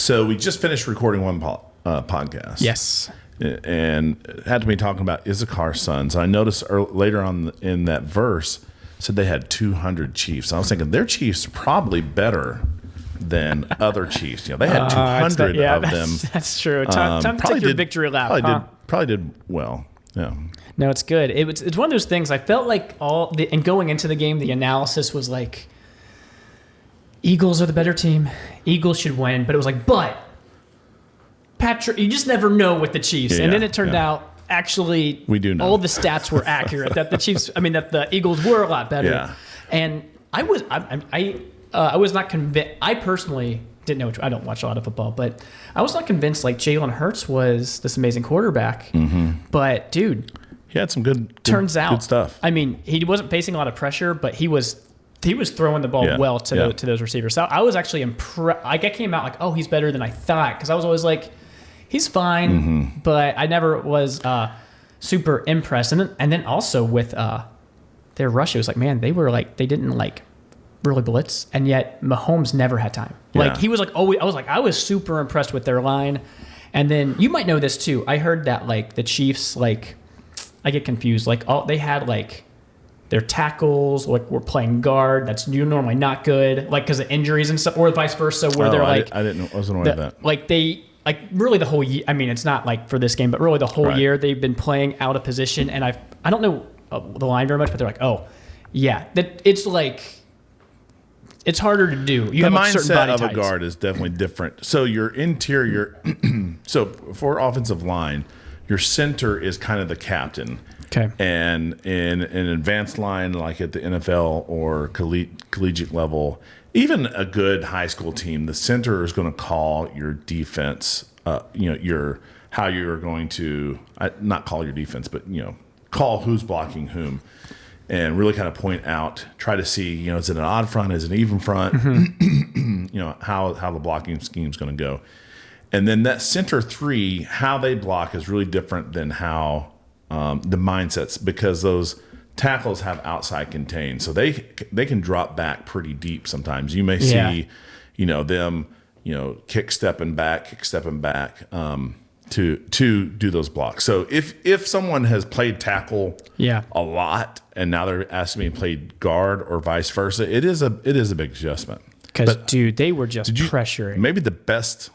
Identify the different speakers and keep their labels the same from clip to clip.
Speaker 1: So we just finished recording one podcast.
Speaker 2: Yes.
Speaker 1: And it had to be talking about Issachar's sons. I noticed later on in that verse, said they had 200 chiefs. I was thinking their chiefs are probably better than other chiefs. They had 200 of them.
Speaker 2: That's true. Time to take your victory lap.
Speaker 1: Probably did well. Yeah.
Speaker 2: No, it's good. It's one of those things. I felt like and going into the game, the analysis was like, Eagles are the better team. Eagles should win. But it was like, Patrick, you just never know with the Chiefs. And then it turned out, actually,
Speaker 1: we do know.
Speaker 2: All the stats were accurate. That the Eagles were a lot better.
Speaker 1: Yeah.
Speaker 2: And I was not convinced. I personally didn't know. I don't watch a lot of football, but I was not convinced like Jalen Hurts was this amazing quarterback.
Speaker 1: Mm-hmm.
Speaker 2: But dude,
Speaker 1: he had some good stuff.
Speaker 2: I mean, he wasn't facing a lot of pressure, but he was throwing the ball well to those receivers. So I was actually impressed. I came out like, oh, he's better than I thought, because I was always like, he's fine, but I never was super impressed. And then also with their rush, it was like, man, they didn't really blitz, and yet Mahomes never had time. Like he was like, I was super impressed with their line. And then you might know this too. I heard that like the Chiefs, like I get confused. Like they had like their tackles like were playing guard. That's normally not good, like because of injuries and stuff, or vice versa, where they're like
Speaker 1: I wasn't aware of that.
Speaker 2: Like they. Like really the whole year. I mean, it's not like for this game, but really the whole year they've been playing out of position. And I don't know the line very much, but they're like, oh, yeah, it's like it's harder to do. You
Speaker 1: the
Speaker 2: have
Speaker 1: mindset
Speaker 2: certain body
Speaker 1: of
Speaker 2: types.
Speaker 1: a guard is definitely different. So your interior, so for offensive line, your center is kind of the captain.
Speaker 2: Okay.
Speaker 1: And in an advanced line like at the NFL or collegiate level, even a good high school team, the center is going to call your defense, how you're going to, not call your defense, but, call who's blocking whom, and really kind of point out, try to see, is it an odd front, is it an even front, how the blocking scheme is going to go. And then that center three, how they block is really different than how the mindsets, because those tackles have outside contain, so they can drop back pretty deep sometimes. You may see, them, kick stepping back to do those blocks. So if someone has played tackle a lot and now they're asking me to play guard or vice versa, it is a big adjustment.
Speaker 2: Because dude, they were just pressuring.
Speaker 1: Maybe the best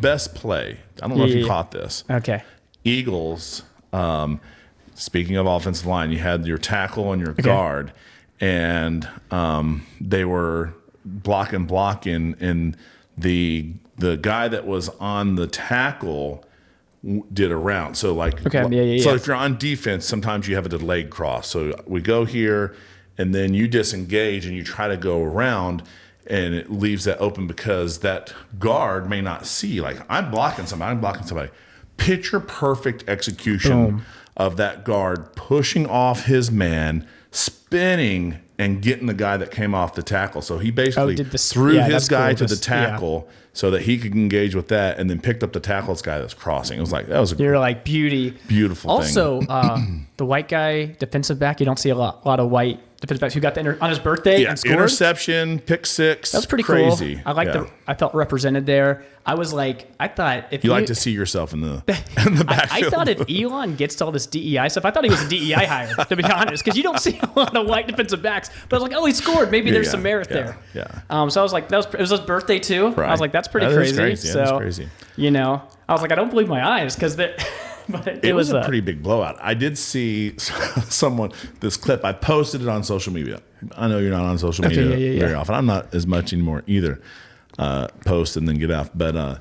Speaker 1: best play. I don't know if you caught this.
Speaker 2: Okay.
Speaker 1: Eagles. Speaking of offensive line, you had your tackle and your guard, and they were blocking, and the guy that was on the tackle did a round. So so if you're on defense, sometimes you have a delayed cross. So we go here, and then you disengage and you try to go around, and it leaves that open because that guard may not see. Like I'm blocking somebody. Picture perfect execution of that guard pushing off his man, spinning, and getting the guy that came off the tackle. So he basically threw his guy to the tackle so that he could engage with that, and then picked up the tackle's guy that's crossing. It was like, that was beautiful thing.
Speaker 2: Also, the white guy, defensive back, you don't see a lot of white defensive backs who got on his birthday and scored.
Speaker 1: Interception, pick six.
Speaker 2: That was pretty
Speaker 1: crazy.
Speaker 2: Cool. I felt represented there. I thought if
Speaker 1: you like to see yourself in the backfield.
Speaker 2: I thought if Elon gets to all this DEI stuff, I thought he was a DEI hire, to be honest, because you don't see a lot of white defensive backs. But I was like, oh, he scored. Maybe there's some merit there.
Speaker 1: Yeah.
Speaker 2: So I was like, it was his birthday too. Right. I was like, that's pretty crazy.
Speaker 1: That is crazy.
Speaker 2: I was like, I don't believe my eyes, because but it was
Speaker 1: a pretty big blowout. I did see this clip. I posted it on social media. I know you're not on social media very often. I'm not as much anymore either. Post and then get off. But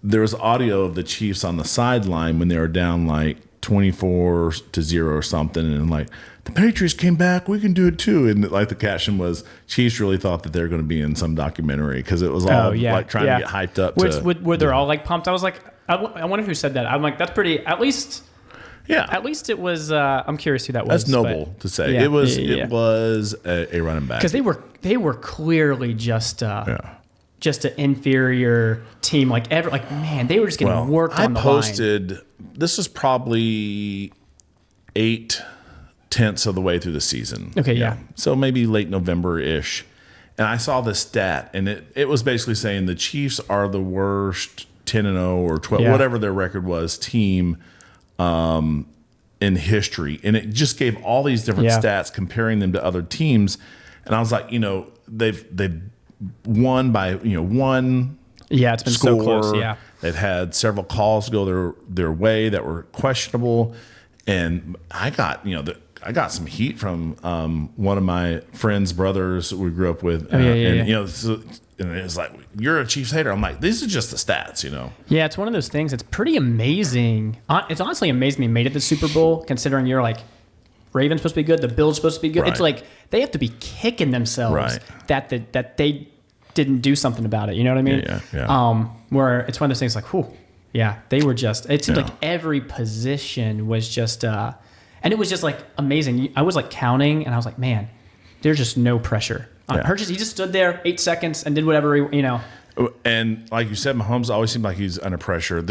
Speaker 1: there was audio of the Chiefs on the sideline when they were down like 24-0 or something, and like, the Patriots came back, we can do it too. And like the caption was, Chiefs really thought that they were going to be in some documentary, because it was all like trying to get hyped up.
Speaker 2: Were they all like pumped? I was like, I wonder who said that. I'm like, that's pretty. At least it was. I'm curious who that was.
Speaker 1: That's noble to say. It was a running back,
Speaker 2: because they were clearly just an inferior team. Man, they were just getting worked on the line. I posted. This is probably 8/10 of the way through the season. Okay, yeah.
Speaker 1: So maybe late November-ish. And I saw this stat, and it was basically saying the Chiefs are the worst 10-0 or 12, whatever their record was, team in history. And it just gave all these different stats comparing them to other teams. And I was like, they've won by one.
Speaker 2: Yeah, it's been
Speaker 1: score.
Speaker 2: So close. Yeah,
Speaker 1: they've had several calls go their way that were questionable, and I got I got some heat from one of my friends' brothers that we grew up with, and it was like, you're a Chiefs hater. I'm like, these are just the stats,
Speaker 2: Yeah, it's one of those things. It's pretty amazing. It's honestly amazing they made it to the Super Bowl, considering you're like, Ravens supposed to be good, the Bills supposed to be good. Right. It's like they have to be kicking themselves that they didn't do something about it. You know what I mean?
Speaker 1: Yeah.
Speaker 2: Where it's one of those things like, whew, yeah, they were just. It seemed like every position was just, and it was just like amazing. I was like counting, and I was like, man, there's just no pressure. He just stood there 8 seconds and did whatever
Speaker 1: And like you said, Mahomes always seemed like he's under pressure.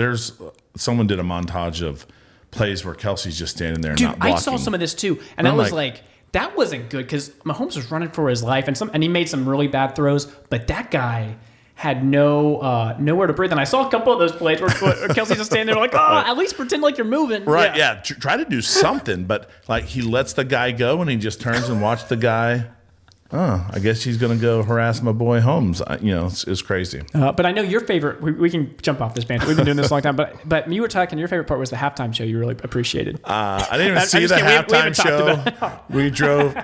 Speaker 1: Someone did a montage of plays where Kelsey's just standing there and not blocking.
Speaker 2: I saw some of this too, and I was like, that wasn't good because Mahomes was running for his life, and he made some really bad throws, but that guy had nowhere to breathe. And I saw a couple of those plays where Kelsey's just standing there like, at least pretend like you're moving.
Speaker 1: Right, yeah. Try to do something, but like he lets the guy go and he just turns and watches the guy. Oh, I guess he's going to go harass my boy Holmes. It's crazy.
Speaker 2: But I know your favorite. We can jump off this banter. We've been doing this a long time. But you were talking. Your favorite part was the halftime show. You really appreciated.
Speaker 1: I didn't even see the halftime show. We drove.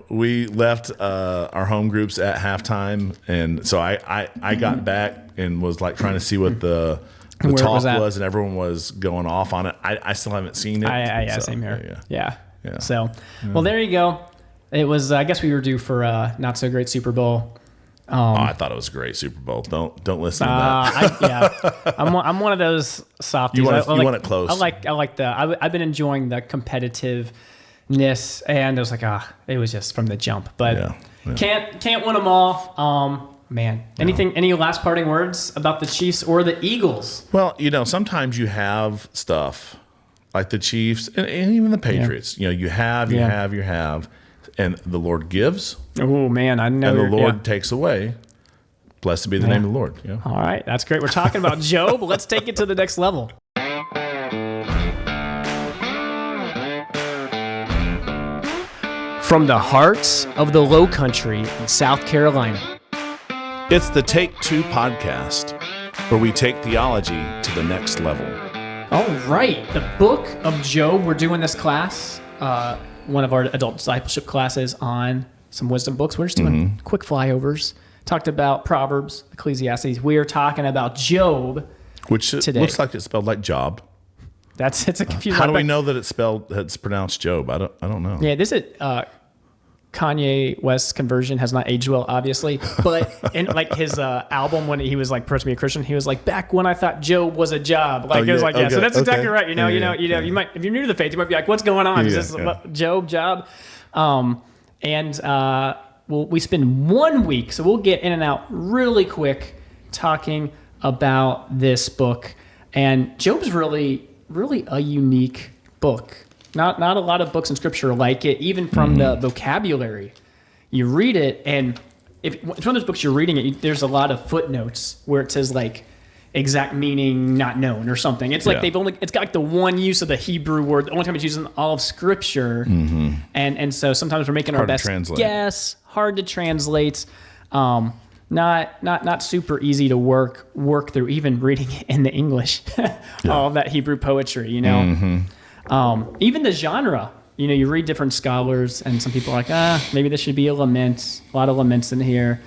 Speaker 1: We left our home groups at halftime, and so I got back and was like trying to see what the talk was, and everyone was going off on it. I still haven't seen it.
Speaker 2: Same here. Yeah. So, well, there you go. It was. I guess we were due for a not so great Super Bowl.
Speaker 1: I thought it was a great Super Bowl. Don't listen to that.
Speaker 2: I'm one of those softies.
Speaker 1: You want it close.
Speaker 2: I've been enjoying the competitiveness, and it was like it was just from the jump. But can't win them all. Man, any last parting words about the Chiefs or the Eagles?
Speaker 1: Well, sometimes you have stuff like the Chiefs and even the Patriots. You have. And the Lord gives.
Speaker 2: Oh, man. I know.
Speaker 1: And the Lord takes away. Blessed be the name of the Lord. Yeah.
Speaker 2: All right. That's great. We're talking about Job. Let's take it to the next level. From the heart of the Low Country in South Carolina.
Speaker 1: It's the Take Two podcast, where we take theology to the next level.
Speaker 2: All right. The book of Job. We're doing this class. One of our adult discipleship classes on some wisdom books. We're just doing quick flyovers. Talked about Proverbs, Ecclesiastes. We are talking about Job,
Speaker 1: which
Speaker 2: today.
Speaker 1: Looks like it's spelled like job.
Speaker 2: It's a confusing.
Speaker 1: How do we know that it's pronounced Job? I don't know.
Speaker 2: Yeah, this is Kanye West's conversion has not aged well, obviously. But in like his album when he was like supposed to be a Christian, he was like, back when I thought Job was a job. Like it was like, so that's exactly right. You might, if you're new to the faith, you might be like, what's going on? Is this Job job? We spend 1 week, so we'll get in and out really quick talking about this book. And Job's really, really a unique book. Not a lot of books in Scripture like it, even from the vocabulary. You read it, and if it's one of those books you're reading it, there's a lot of footnotes where it says like exact meaning not known or something. It's like it's got like the one use of the Hebrew word, the only time it's used in all of Scripture, and so sometimes we're making our best guess. Hard to translate. Not super easy to work through, even reading it in the English. All of that Hebrew poetry, even the genre, you read different scholars, and some people are like, maybe this should be a lament. A lot of laments in here.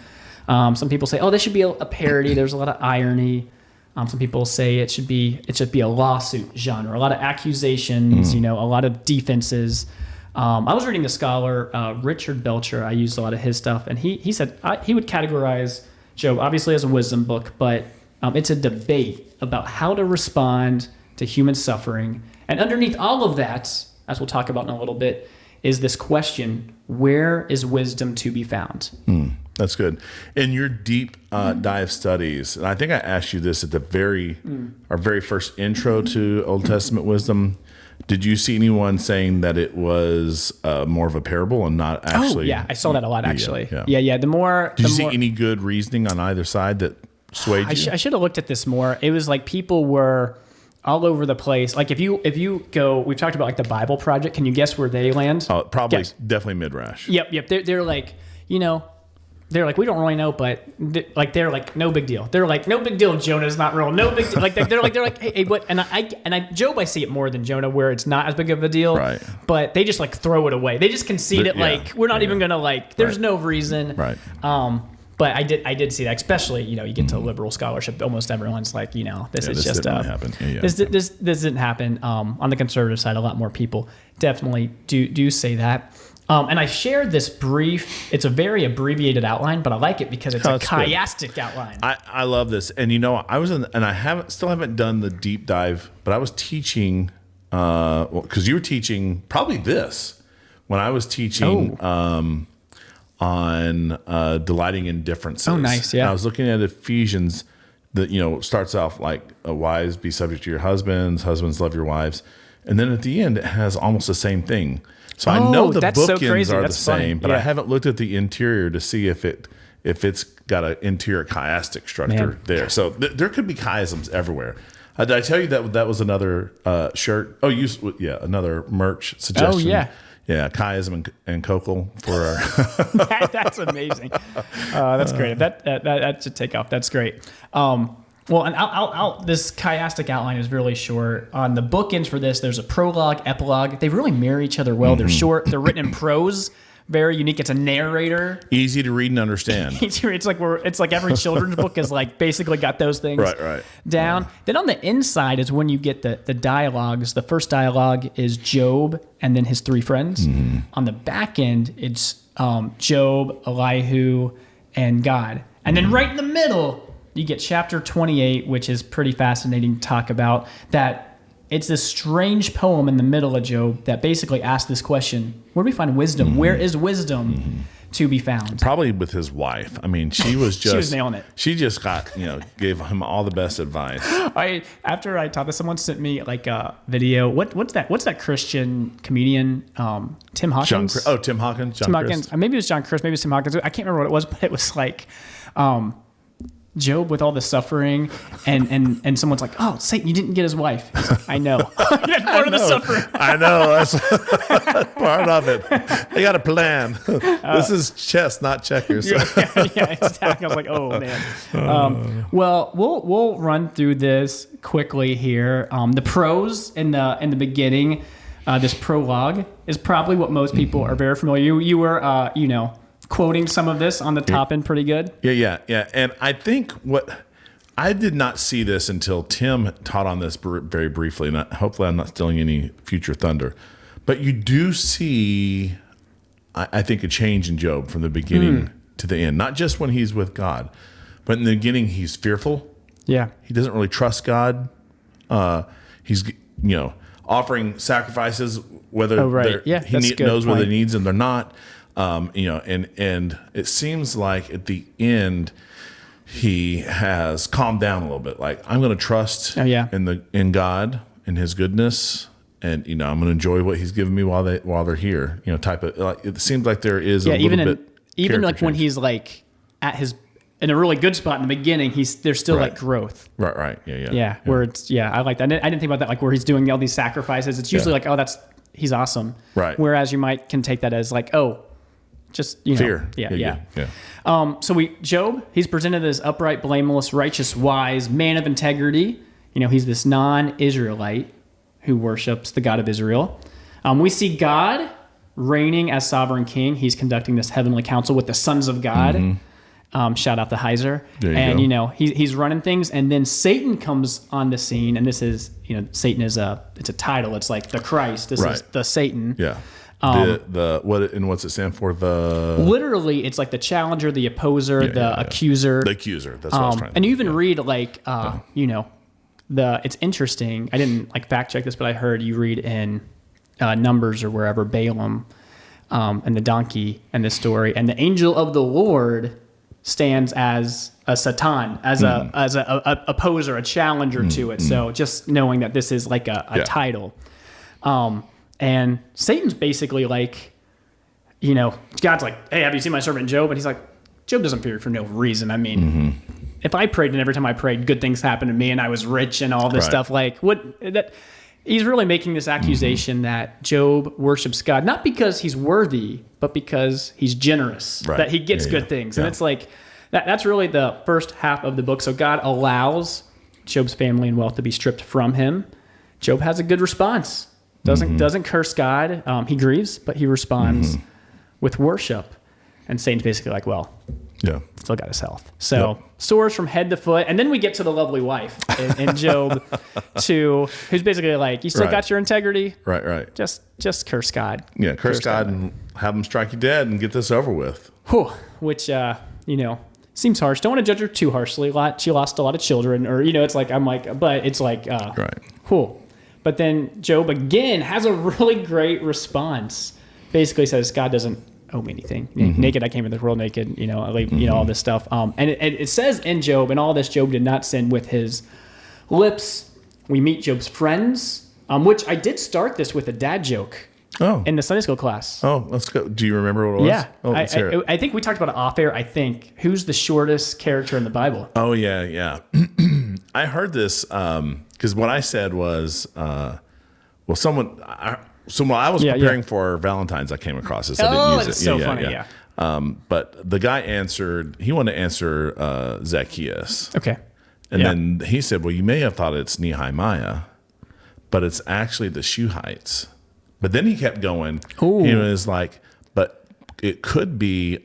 Speaker 2: Some people say, this should be a parody. There's a lot of irony. Some people say it should be a lawsuit genre. A lot of accusations. A lot of defenses. I was reading the scholar Richard Belcher. I used a lot of his stuff, and he said he would categorize Job obviously as a wisdom book, but it's a debate about how to respond to human suffering. And underneath all of that, as we'll talk about in a little bit, is this question: where is wisdom to be found?
Speaker 1: That's good. In your deep dive studies, and I think I asked you this at our very first intro to Old Testament wisdom. Did you see anyone saying that it was more of a parable and not actually?
Speaker 2: Oh, yeah, I saw that a lot actually.
Speaker 1: Yeah.
Speaker 2: Yeah.
Speaker 1: Did you see any good reasoning on either side that swayed you?
Speaker 2: I should have looked at this more. It was like people were all over the place. Like if you go, we've talked about like the Bible Project. Can you guess where they land?
Speaker 1: Oh, probably definitely Midrash.
Speaker 2: Yep. They're like, they're like, we don't really know, but they're like, no big deal. They're like, no big deal. Jonah's not real. No big deal. Like they're like, hey, what? And Job, I see it more than Jonah, where it's not as big of a deal.
Speaker 1: Right.
Speaker 2: But they just like throw it away. They just concede it. Like we're not even gonna like. There's no reason.
Speaker 1: Right.
Speaker 2: But I did see that, especially you get to liberal scholarship. Almost everyone's like, this is just
Speaker 1: didn't happen.
Speaker 2: This didn't happen. On the conservative side, a lot more people definitely do say that. And I shared this brief. It's a very abbreviated outline, but I like it because it's a chiastic outline.
Speaker 1: I love this, and I was and I still haven't done the deep dive, but I was teaching because you were teaching probably this when I was teaching on delighting in differences.
Speaker 2: Oh, nice, yeah.
Speaker 1: And I was looking at Ephesians that starts off like wives be subject to your husbands love your wives, and then at the end it has almost the same thing. So I know the bookends are the same, but I haven't looked at the interior to see if it's got an interior chiastic structure there. So there could be chiasms everywhere. Did I tell you that was another shirt? Oh, another merch suggestion.
Speaker 2: Oh, yeah.
Speaker 1: Yeah, chiasm and cockle for our.
Speaker 2: That's amazing. That's great. That should take off. That's great. Well, and this chiastic outline is really short. On the bookends for this, there's a prologue, epilogue. They really mirror each other well. They're short. They're written in prose. Very unique. It's a narrator.
Speaker 1: Easy to read and understand.
Speaker 2: It's like every children's book is like basically got those things down. Then on the inside is when you get the dialogues. The first dialogue is Job and then his three friends. On the back end, it's Job, Elihu, and God. And then right in the middle, you get chapter 28, which is pretty fascinating to talk about. That it's this strange poem in the middle of Job that basically asks this question: where do we find wisdom? Where is wisdom to be found?
Speaker 1: Probably with his wife. I mean, she was just
Speaker 2: she was nailing it.
Speaker 1: She just got gave him all the best advice.
Speaker 2: After I taught this, someone sent me like a video. What's that Christian comedian? Tim Hawkins.
Speaker 1: Tim Hawkins.
Speaker 2: Tim Hawkins. Maybe it was John Christ. Maybe it was Tim Hawkins. I can't remember what it was, but it was like. Job with all the suffering, and someone's like, "Oh, Satan, you didn't get his wife." He's like, I know. That's part of the suffering.
Speaker 1: I know. That's part of it. They got a plan. This is chess, not checkers.
Speaker 2: Yeah, exactly. I was like, "Oh man." Well, we'll run through this quickly here. The prose in the beginning, this prologue is probably what most people are very familiar. You were, quoting some of this on the top end pretty good.
Speaker 1: Yeah. And I think I did not see this until Tim taught on this very briefly, and hopefully I'm not stealing any future thunder. But you do see, I think, a change in Job from the beginning to the end. Not just when he's with God, but in the beginning he's fearful.
Speaker 2: Yeah.
Speaker 1: He doesn't really trust God. He's offering sacrifices whether he knows whether he needs them or not. And it seems like at the end he has calmed down a little bit. Like, I'm going to trust in God and His goodness, and I'm going to enjoy what He's given me while they're here. Type of like, it seems like there is a little bit.
Speaker 2: Even like when he's like in a really good spot in the beginning, there's still like growth. Right. Yeah. Where it's I like that. I didn't think about that. Like where he's doing all these sacrifices. It's usually like, oh, he's awesome.
Speaker 1: Right.
Speaker 2: Whereas you can take that as like, oh. Just
Speaker 1: fear.
Speaker 2: Yeah. So Job, he's presented as upright, blameless, righteous, wise, man of integrity. He's this non-Israelite who worships the God of Israel. We see God reigning as sovereign king. He's conducting this heavenly council with the sons of God. Shout out to Heiser. He's running things, and then Satan comes on the scene, and this is Satan is it's a title. It's like the Christ. This is the Satan.
Speaker 1: Yeah. What's it stand for?
Speaker 2: Literally, it's like the challenger, the opposer, the accuser.
Speaker 1: The accuser. That's what I was trying to.
Speaker 2: And you even read like it's interesting. I didn't like fact check this, but I heard you read in Numbers or wherever Balaam and the donkey and the story, and the angel of the Lord stands as a Satan, as a opposer, a challenger to it. So just knowing that this is like a title. And Satan's basically like, God's like, hey, have you seen my servant Job? And he's like, Job doesn't fear for no reason. I mean, if I prayed and every time I prayed, good things happened to me and I was rich and all this stuff, like he's really making this accusation that Job worships God, not because he's worthy, but because he's generous, that he gets good things. And it's like, that's really the first half of the book. So God allows Job's family and wealth to be stripped from him. Job has a good response. Doesn't curse God. He grieves, but he responds with worship. And Satan's basically like, well, still got his health. So sores from head to foot. And then we get to the lovely wife in Job 2, who's basically like, you still got your integrity?
Speaker 1: Right.
Speaker 2: Just curse God.
Speaker 1: Yeah, curse God and have him strike you dead and get this over with.
Speaker 2: Which, seems harsh. Don't want to judge her too harshly. She lost a lot of children, or, it's like, but it's like, But then Job again has a really great response. Basically says, God doesn't owe me anything. Naked I came into this world naked, all this stuff. And it says in Job, and all this Job did not sin with his lips. We meet Job's friends, which I did start this with a dad joke. In the Sunday school class.
Speaker 1: Let's go. Do you remember what it was?
Speaker 2: Yeah.
Speaker 1: Let's hear it.
Speaker 2: I think we talked about it off air. I think, who's the shortest character in the Bible?
Speaker 1: Oh, yeah. I heard this because what I said was, when I was preparing for Valentine's, I came across this. I didn't use it.
Speaker 2: So funny, yeah.
Speaker 1: But the guy he wanted to answer Zacchaeus.
Speaker 2: Okay.
Speaker 1: And then he said, well, you may have thought it's Nehemiah, but it's actually the Shuhites. But then he kept going. He was like, but it could be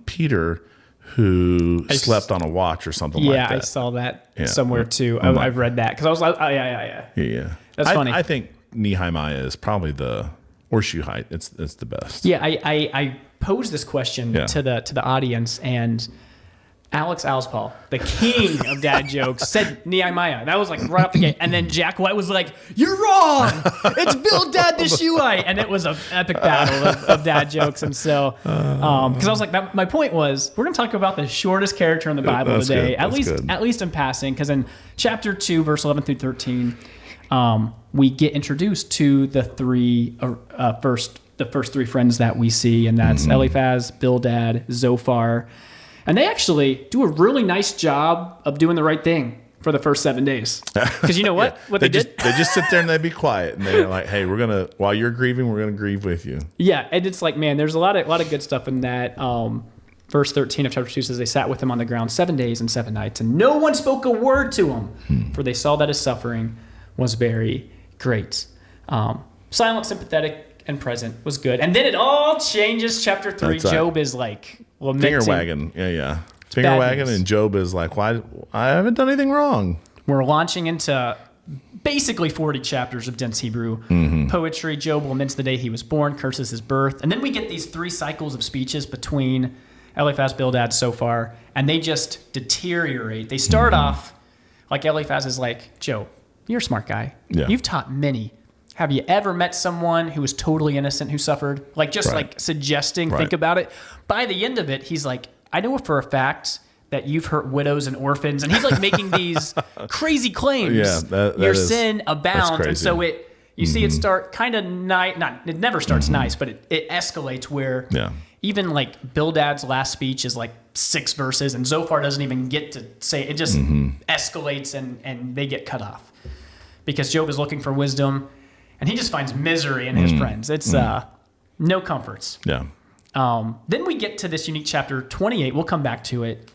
Speaker 1: Peter who slept on a watch or something like that.
Speaker 2: Yeah, I saw that somewhere too. I've read that because I was like,
Speaker 1: yeah.
Speaker 2: That's funny.
Speaker 1: I think Nehemiah is probably or Shuhite. It's the best.
Speaker 2: Yeah, I posed this question to the audience, and Alex Alspal, the king of dad jokes, said Nehemiah. That was like right off the gate. And then Jack White was like, you're wrong. It's Bildad the Shuhite. And it was an epic battle of dad jokes. And so, because I was like, my point was, we're going to talk about the shortest character in the Bible today, at least in passing. Because in chapter 2, verse 11 through 13, we get introduced to the first three friends that we see. And that's Eliphaz, Bildad, Zophar. And they actually do a really nice job of doing the right thing for the first 7 days. Because you know what? What they did?
Speaker 1: They just sit there and they be quiet. And they're like, hey, while you're grieving, we're going to grieve with you.
Speaker 2: Yeah. And it's like, man, there's a lot of good stuff in that. Verse 13 of chapter 2 says, they sat with him on the ground 7 days and 7 nights, and no one spoke a word to him, for they saw that his suffering was very great. Silent, sympathetic, and present was good. And then it all changes. Chapter 3, Job is like,
Speaker 1: finger wagging. Yeah. Finger wagging, and Job is like, why? I haven't done anything wrong.
Speaker 2: We're launching into basically 40 chapters of dense Hebrew poetry. Job laments the day he was born, curses his birth. And then we get these 3 cycles of speeches between Eliphaz, Bildad, Zophar, and they just deteriorate. They start off like Eliphaz is like, Job, you're a smart guy. Yeah. You've taught many. Have you ever met someone who was totally innocent who suffered? Like just like suggesting, think about it. By the end of it, he's like, I know for a fact that you've hurt widows and orphans. And he's like making these crazy claims.
Speaker 1: Yeah,
Speaker 2: your sin abounds. And so you see it start kind of it never starts nice, but it escalates where even like Bildad's last speech is like 6 verses and Zophar doesn't even get to say it. Just escalates and they get cut off because Job is looking for wisdom. And he just finds misery in his friends. It's no comforts.
Speaker 1: Yeah.
Speaker 2: Then we get to this unique chapter 28. We'll come back to it.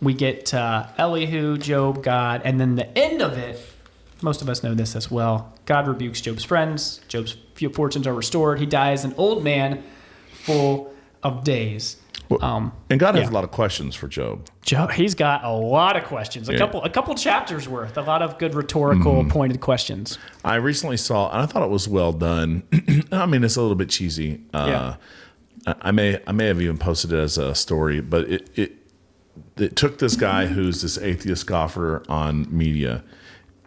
Speaker 2: We get Elihu, Job, God, and then the end of it, most of us know this as well. God rebukes Job's friends. Job's fortunes are restored. He dies an old man full of days.
Speaker 1: And God has a lot of questions for Job.
Speaker 2: He's got a lot of questions, a couple chapters worth, a lot of good rhetorical pointed questions.
Speaker 1: I recently saw, and I thought it was well done. I mean, it's a little bit cheesy. I may have even posted it as a story, but it took this guy who's this atheist scoffer on media,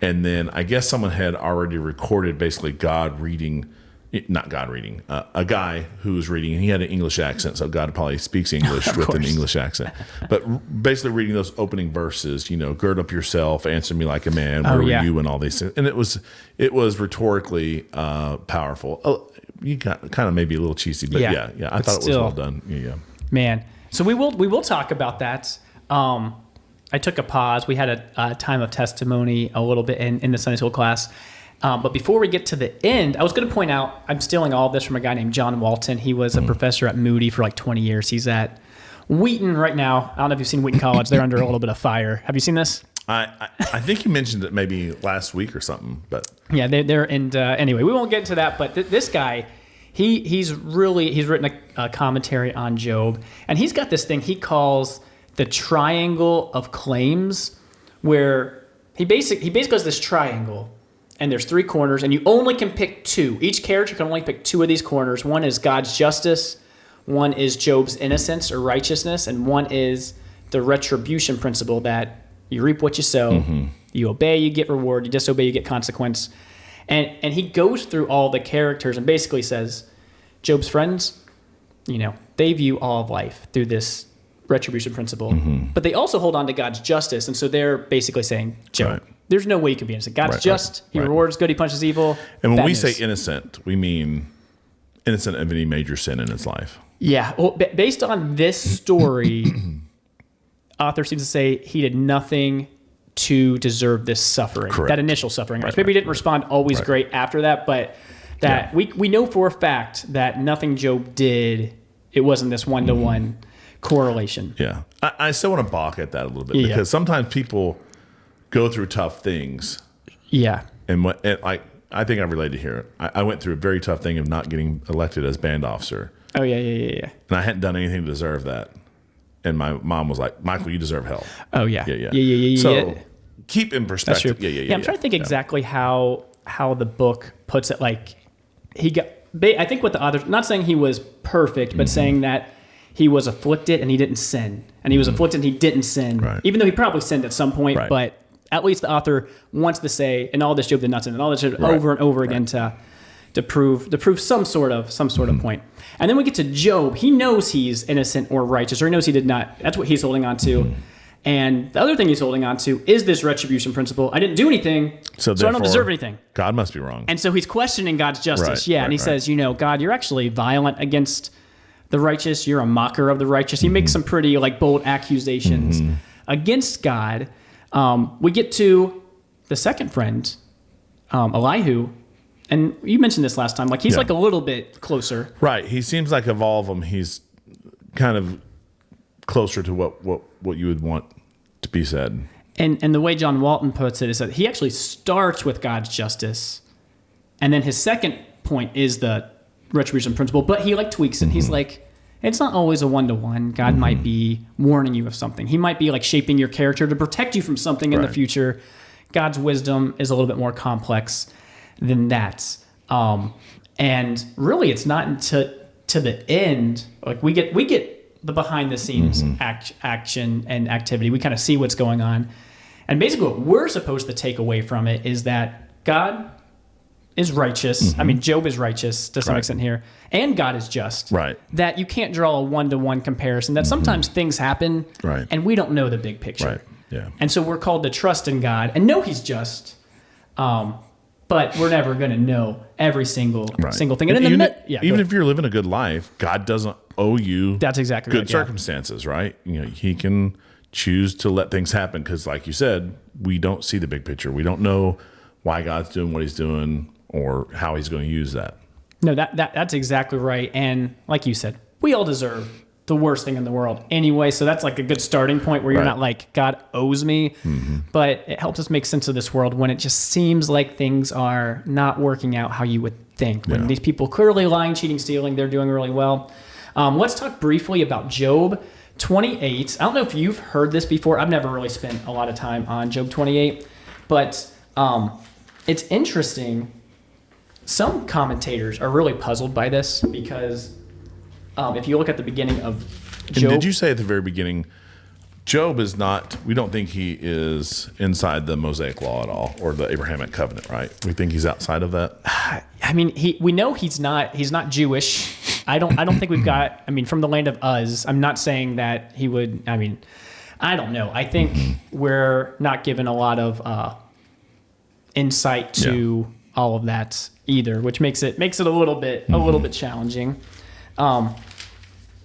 Speaker 1: and then I guess someone had already recorded basically God reading not God reading, a guy who was reading, and he had an English accent, so God probably speaks English with an English accent. But basically reading those opening verses, gird up yourself, answer me like a man, where were you, and all these things. And it was rhetorically powerful. You got kind of maybe a little cheesy, but yeah, I thought it was well done. Yeah.
Speaker 2: Man, so we will talk about that. I took a pause. We had a time of testimony a little bit in the Sunday school class. But before we get to the end, I was going to point out, I'm stealing all of this from a guy named John Walton. He was a professor at Moody for like 20 years. He's at Wheaton right now. I don't know if you've seen Wheaton College. They're under a little bit of fire. Have you seen this?
Speaker 1: I think you mentioned it maybe last week or something, but
Speaker 2: yeah, they're and anyway, we won't get into that. But this guy, he's written a commentary on Job, and he's got this thing he calls the triangle of claims, where he basically has this triangle, and there's 3 corners, and you only can pick 2. Each character can only pick 2 of these corners. One is God's justice, one is Job's innocence or righteousness, and one is the retribution principle that you reap what you sow. You obey, you get reward. You disobey, you get consequence. And he goes through all the characters and basically says, Job's friends, they view all of life through this retribution principle, but they also hold on to God's justice. And so they're basically saying, Job, there's no way you can be innocent. God's just. He rewards good, he punishes evil.
Speaker 1: And when we say innocent, we mean innocent of any major sin in his life.
Speaker 2: Yeah. Well, based on this story, author seems to say he did nothing to deserve this suffering, that initial suffering. Maybe he didn't respond always great after that, but that we know for a fact that nothing Job did, it wasn't this one-to-one correlation.
Speaker 1: Yeah. I still want to balk at that a little bit because sometimes people go through tough things.
Speaker 2: Yeah.
Speaker 1: And I think I related here. I went through a very tough thing of not getting elected as band officer.
Speaker 2: Oh, yeah.
Speaker 1: And I hadn't done anything to deserve that. And my mom was like, Michael, you deserve hell.
Speaker 2: Oh, yeah.
Speaker 1: Yeah. So keep in perspective. Yeah.
Speaker 2: I'm trying to think exactly how the book puts it. Like, I think what the author, not saying he was perfect, but saying that he was afflicted and he didn't sin. And he was afflicted and he didn't sin, even though he probably sinned at some point. But at least the author wants to say, and all this Job did not sin, and all this over and over again to prove some sort of point. And then we get to Job. He knows he's innocent or righteous, or he knows he did not. That's what he's holding on to. And the other thing he's holding on to is this retribution principle. I didn't do anything, so I don't deserve anything.
Speaker 1: God must be wrong.
Speaker 2: And so he's questioning God's justice. And he says, God, you're actually violent against the righteous. You're a mocker of the righteous. He makes some pretty bold accusations against God. We get to the second friend, Elihu. And you mentioned this last time. He's a little bit closer.
Speaker 1: Right. He seems like of all of them, he's kind of closer to what you would want to be said.
Speaker 2: And the way John Walton puts it is that he actually starts with God's justice. And then his second point is the retribution principle. But he tweaks it. He's like, it's not always a one-to-one. God might be warning you of something. He might be shaping your character to protect you from something in the future. God's wisdom is a little bit more complex than that. And really, it's not until to the end, we get the behind the scenes action and activity. We kind of see what's going on. And basically what we're supposed to take away from it is that God is righteous. I mean, Job is righteous to some extent here. And God is just.
Speaker 1: Right.
Speaker 2: That you can't draw a one-to-one comparison. That sometimes things happen and we don't know the big picture.
Speaker 1: Right. Yeah.
Speaker 2: And so we're called to trust in God and know he's just. But we're never going to know every single thing. And
Speaker 1: even if you're living a good life, God doesn't owe you
Speaker 2: that's exactly
Speaker 1: good circumstances, right? He can choose to let things happen because, like you said, we don't see the big picture. We don't know why God's doing what he's doing or how he's going to use that.
Speaker 2: No, that's exactly right. And like you said, we all deserve the worst thing in the world anyway. So that's a good starting point where you're not God owes me. But it helps us make sense of this world when it just seems like things are not working out how you would think. When these people clearly lying, cheating, stealing, they're doing really well. Let's talk briefly about Job 28. I don't know if you've heard this before. I've never really spent a lot of time on Job 28. But it's interesting. Some commentators are really puzzled by this because if you look at the beginning of Job...
Speaker 1: And did you say at the very beginning, Job is not, we don't think he is inside the Mosaic law at all, or the Abrahamic covenant, right? We think he's outside of that.
Speaker 2: I mean, we know he's not Jewish. I don't think we've got, I mean, from the land of Uz. I'm not saying that he would, I mean, I don't know. I think we're not given a lot of insight to all of that either, which makes it a little bit challenging. A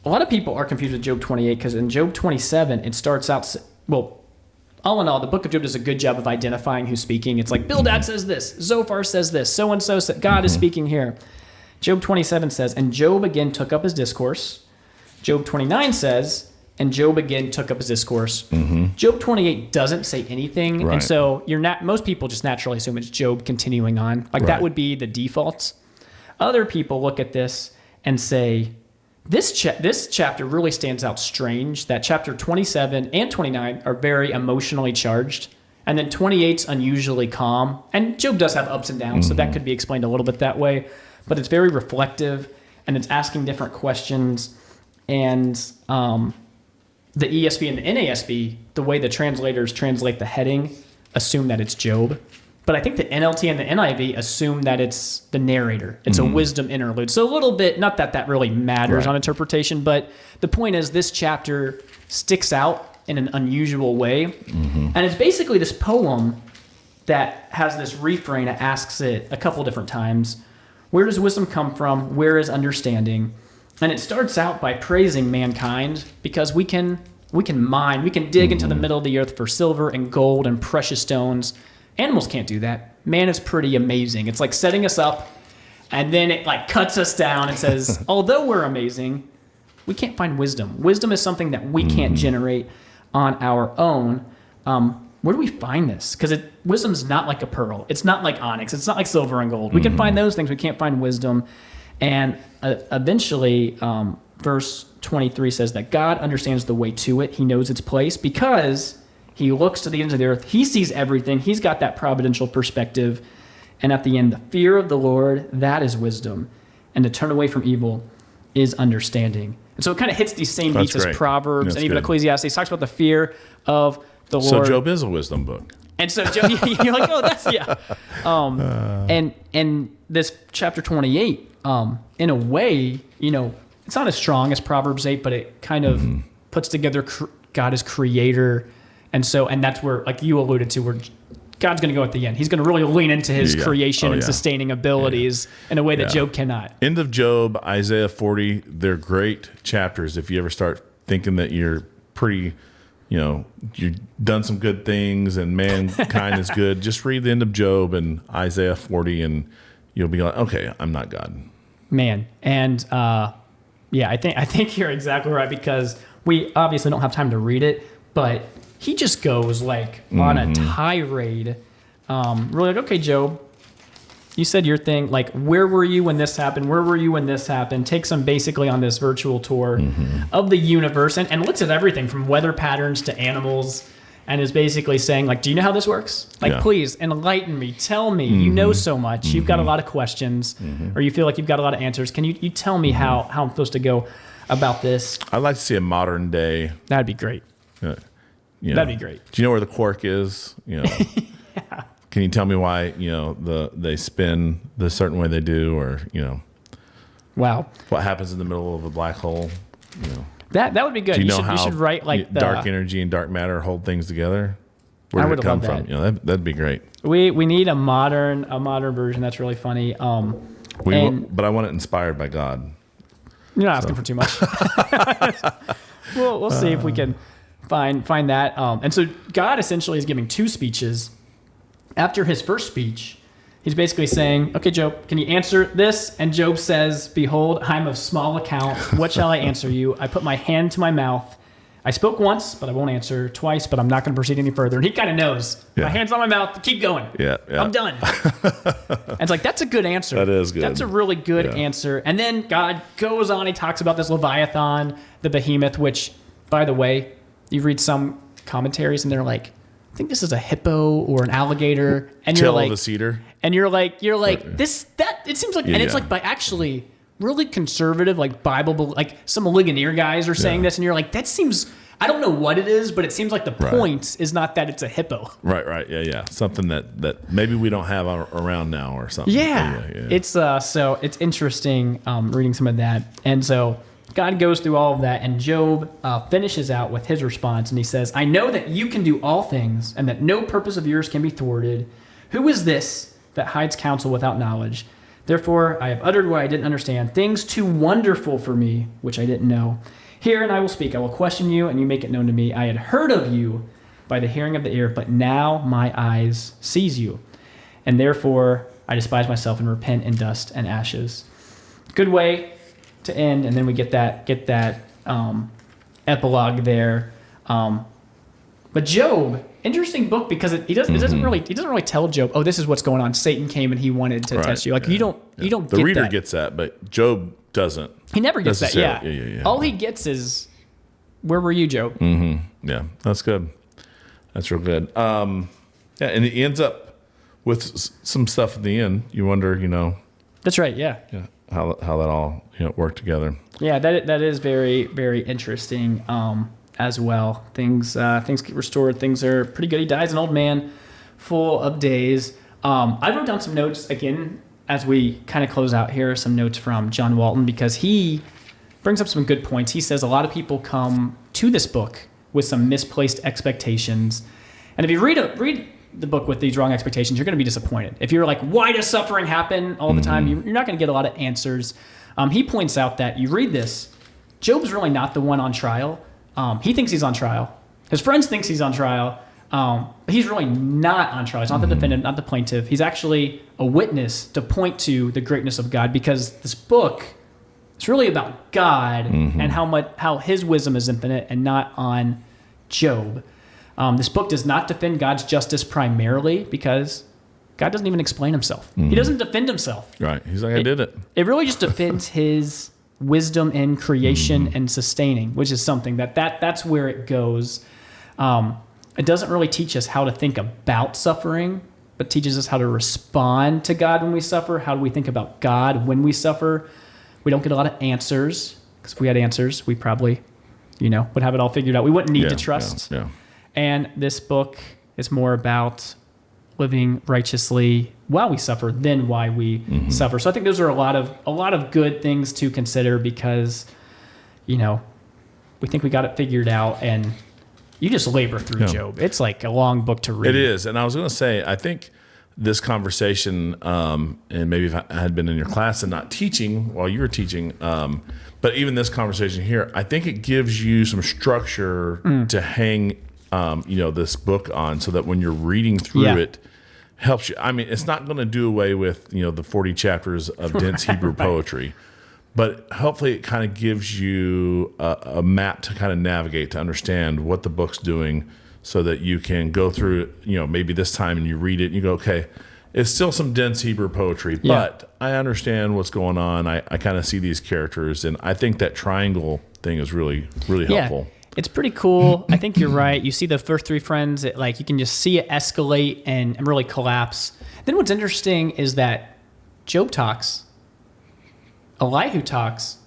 Speaker 2: lot of people are confused with Job 28 because in Job 27 it starts out, well, all in all, the book of Job does a good job of identifying who's speaking. It's like Bildad says this, Zophar says this, so and so said, God is speaking here. Job 27 says, and Job again took up his discourse. Job 29 says, and Job again took up his discourse. Job 28 doesn't say anything, and so most people just naturally assume it's Job continuing on. Like that would be the default. Other people look at this and say, this chapter really stands out strange, that chapter 27 and 29 are very emotionally charged, and then 28's unusually calm. And Job does have ups and downs, so that could be explained a little bit that way. But it's very reflective, and it's asking different questions. And the ESV and the NASB, the way the translators translate the heading, assume that it's Job. But I think the NLT and the NIV assume that it's the narrator. It's a wisdom interlude. So a little bit, not that really matters on interpretation, but the point is this chapter sticks out in an unusual way. And it's basically this poem that has this refrain that asks it a couple different times. Where does wisdom come from? Where is understanding? And it starts out by praising mankind because we can mine, we can dig into the middle of the earth for silver and gold and precious stones. Animals can't do that. Man is pretty amazing. It's like setting us up, and then it like cuts us down and says, although we're amazing, we can't find wisdom. Wisdom is something that we can't generate on our own. Where do we find this? Because wisdom's not like a pearl. It's not like onyx. It's not like silver and gold. We can find those things. We can't find wisdom. And eventually, verse 23 says that God understands the way to it. He knows its place because he looks to the ends of the earth. He sees everything. He's got that providential perspective. And at the end, the fear of the Lord, that is wisdom. And to turn away from evil is understanding. And so it kind of hits these same beats as Proverbs and even Ecclesiastes. It talks about the fear of the Lord.
Speaker 1: So Job is a wisdom book.
Speaker 2: And so Job, you're like, oh, that's, and this chapter 28, in a way, it's not as strong as Proverbs 8, but it kind of puts together God as creator. And that's where, like you alluded to, where God's going to go at the end. He's going to really lean into his creation and sustaining abilities in a way that Job cannot.
Speaker 1: End of Job, Isaiah 40, they're great chapters. If you ever start thinking that you're pretty, you've done some good things and mankind is good, just read the end of Job and Isaiah 40 and you'll be like, okay, I'm not God. Man.
Speaker 2: And I think you're exactly right because we obviously don't have time to read it, but he just goes like on a tirade. Really like, okay, Job, you said your thing. Like, where were you when this happened? Where were you when this happened? Takes them basically on this virtual tour of the universe and looks at everything from weather patterns to animals and is basically saying, like, do you know how this works? Like, please enlighten me. Tell me. You know so much. You've got a lot of questions or you feel like you've got a lot of answers. Can you tell me how I'm supposed to go about this?
Speaker 1: I'd like to see a modern day.
Speaker 2: That'd be great. That'd be great.
Speaker 1: Do you know where the quark is? Can you tell me why they spin the certain way they do, or
Speaker 2: wow,
Speaker 1: what happens in the middle of a black hole?
Speaker 2: That would be good.
Speaker 1: Do you know how
Speaker 2: you should write like
Speaker 1: dark energy and dark matter hold things together? Where did it come from? That'd be great.
Speaker 2: We need a modern version. That's really funny.
Speaker 1: But I want it inspired by God.
Speaker 2: You're not asking for too much. We'll see if we can find that. And so God essentially is giving two speeches. After his first speech, he's basically saying, okay, Job, can you answer this? And Job says, behold, I'm of small account. What shall I answer you? I put my hand to my mouth. I spoke once, but I won't answer. Twice, but I'm not going to proceed any further. And he kind of knows. My hand's on my mouth. Keep going. I'm done. And it's like, that's a good answer.
Speaker 1: That is good.
Speaker 2: That's a really good answer. And then God goes on. He talks about this Leviathan, the behemoth, which, by the way, you read some commentaries and they're like, I think this is a hippo or an alligator, and you're like,
Speaker 1: of a cedar,
Speaker 2: and you're like this that it seems like, and it's like by actually really conservative like Bible, like some Ligonier guys are saying this, and you're like, that seems I don't know what it is, but it seems like the point is not that it's a hippo.
Speaker 1: Right. Yeah. Something that maybe we don't have around now or something.
Speaker 2: Yeah. It's so it's interesting reading some of that. And so God goes through all of that, and Job finishes out with his response, and he says, I know that you can do all things, and that no purpose of yours can be thwarted. Who is this that hides counsel without knowledge? Therefore, I have uttered what I didn't understand, things too wonderful for me, which I didn't know. Hear, and I will speak. I will question you, and you make it known to me. I had heard of you by the hearing of the ear, but now my eyes sees you. And therefore, I despise myself and repent in dust and ashes. Good way to end, and then we get that epilogue there. But Job, interesting book, because he doesn't really tell Job, oh, this is what's going on. Satan came and he wanted to test you. Like you don't
Speaker 1: the
Speaker 2: get that.
Speaker 1: reader gets that, but Job doesn't.
Speaker 2: He never gets that. Yeah.
Speaker 1: Yeah.
Speaker 2: All he gets is, where were you, Job?
Speaker 1: Mm-hmm. Yeah, that's good. That's real good. And he ends up with some stuff at the end. You wonder,
Speaker 2: That's right. Yeah.
Speaker 1: How that all worked together.
Speaker 2: Yeah, that is very, very interesting as well. Things get restored. Things are pretty good. He dies an old man, full of days. I wrote down some notes again as we kind of close out here. Some notes from John Walton, because he brings up some good points. He says a lot of people come to this book with some misplaced expectations, and if you read the book with these wrong expectations, you're going to be disappointed. If you're like, why does suffering happen all the time? You're not going to get a lot of answers. He points out that you read this, Job's really not the one on trial. He thinks he's on trial. His friends thinks he's on trial. But he's really not on trial. He's not the defendant, not the plaintiff. He's actually a witness to point to the greatness of God, because this book is really about God and how his wisdom is infinite, and not on Job. This book does not defend God's justice primarily, because God doesn't even explain himself. He doesn't defend himself.
Speaker 1: Right. He's like, I did it.
Speaker 2: It really just defends his wisdom in creation and sustaining, which is something that's where it goes. It doesn't really teach us how to think about suffering, but teaches us how to respond to God when we suffer. How do we think about God when we suffer? We don't get a lot of answers, because if we had answers, we probably, would have it all figured out. We wouldn't need to trust.
Speaker 1: Yeah.
Speaker 2: And this book is more about living righteously while we suffer than why we suffer. So I think those are a lot of good things to consider, because, we think we got it figured out, and you just labor through Job. It's like a long book to read.
Speaker 1: It is. And I was going to say, I think this conversation, and maybe if I had been in your class and not teaching while you were teaching, but even this conversation here, I think it gives you some structure to hang this book on, so that when you're reading through it, helps you. I mean, it's not going to do away with, the 40 chapters of dense Hebrew poetry, but hopefully it kind of gives you a map to kind of navigate, to understand what the book's doing, so that you can go through it, maybe this time, and you read it and you go, okay, it's still some dense Hebrew poetry, but I understand what's going on. I kind of see these characters, and I think that triangle thing is really, really helpful.
Speaker 2: It's pretty cool. I think you're right. You see the first three friends, you can just see it escalate and really collapse. Then what's interesting is that Job talks, Elihu talks,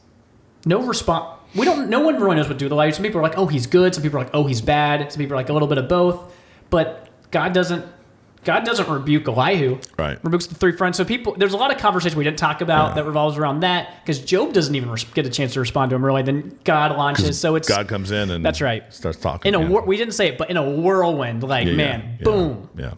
Speaker 2: no response. No one really knows what to do with Elihu. Some people are like, oh, he's good. Some people are like, oh, he's bad. Some people are like a little bit of both. But God doesn't rebuke Elihu.
Speaker 1: Right.
Speaker 2: Rebukes the three friends. So there's a lot of conversation we didn't talk about that revolves around that, because Job doesn't even get a chance to respond to him really. Then God launches. So
Speaker 1: God comes in and
Speaker 2: that's right.
Speaker 1: Starts talking.
Speaker 2: We didn't say it, but in a whirlwind, boom.
Speaker 1: Yeah.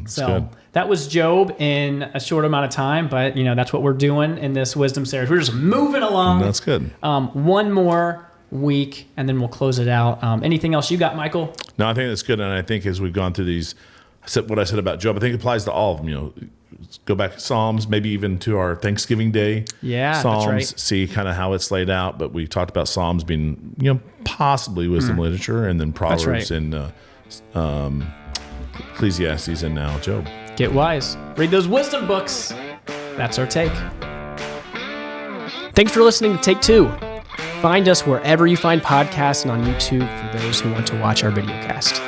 Speaker 2: So
Speaker 1: good.
Speaker 2: That was Job in a short amount of time, but that's what we're doing in this wisdom series. We're just moving along.
Speaker 1: That's good.
Speaker 2: One more week, and then we'll close it out. Anything else you got, Michael?
Speaker 1: No, I think that's good, and I think as we've gone through these, what I said about Job, I think it applies to all of them. Go back to Psalms, maybe even to our Thanksgiving Day.
Speaker 2: Yeah,
Speaker 1: Psalms,
Speaker 2: that's right.
Speaker 1: See kind of how it's laid out. But we talked about Psalms being, possibly wisdom literature, and then Proverbs and Ecclesiastes, and now Job.
Speaker 2: Get wise. Read those wisdom books. That's our take. Thanks for listening to Take Two. Find us wherever you find podcasts and on YouTube for those who want to watch our videocast.